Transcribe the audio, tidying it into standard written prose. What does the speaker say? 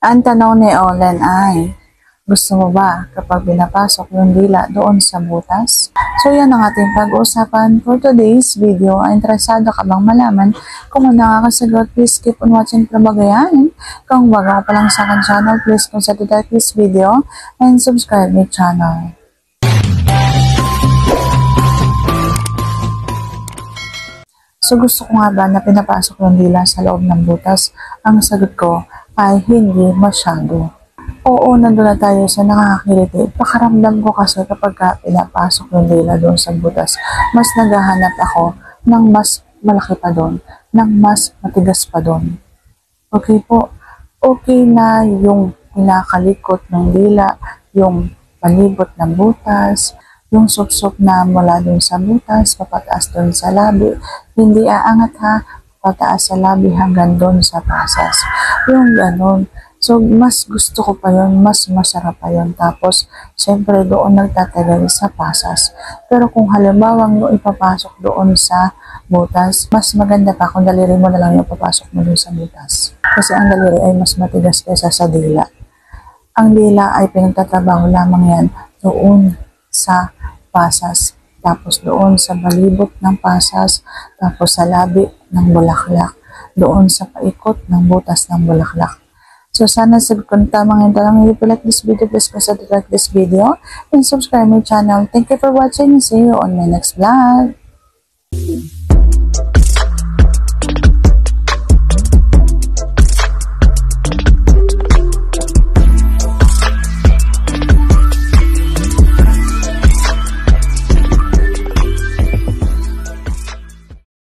Ang tanong ni Olen ay, gusto mo ba kapag pinapasok yung dila doon sa butas? So yan ang ating pag-uusapan for today's video. Interesado ka bang malaman kung ano nakakasagot? Please keep on watching para magayanin. Kung bago ka pa lang sa akin channel, please consider this video and subscribe my channel. So gusto ko nga ba na pinapasok yung dila sa loob ng butas? Ang sagot ko ay hindi masyado. Oo, nandun na tayo sa nakakakiliti. Pakaramdam ko kasi kapag pinapasok yung dila doon sa butas, mas naghahanap ako ng mas malaki pa doon, ng mas matigas pa doon. Okay po, okay na yung pinakalikot ng dila, yung palibot ng butas, yung suksok na mula dun sa butas, papataas dun sa labi, hindi aangat ha, pataas sa labi hanggang dun sa pasas. Yung ganon. So, mas gusto ko pa yun, mas masarap pa yun. Tapos, syempre doon nagtatagal sa pasas. Pero kung halimbawa mo ipapasok doon sa butas, mas maganda pa kung daliri mo na lang yung papasok mo doon sa butas. Kasi ang daliri ay mas matigas kaysa sa dila. Ang dila ay pinagtatrabaho lamang yan doon sa pasas, tapos doon sa balibot ng pasas, tapos sa labi ng bulaklak, doon sa paikot ng butas ng bulaklak. So sana sagot ko ng tamang yung talang. If you like this video, please consider like this video and subscribe my channel. Thank you for watching and see you on my next vlog.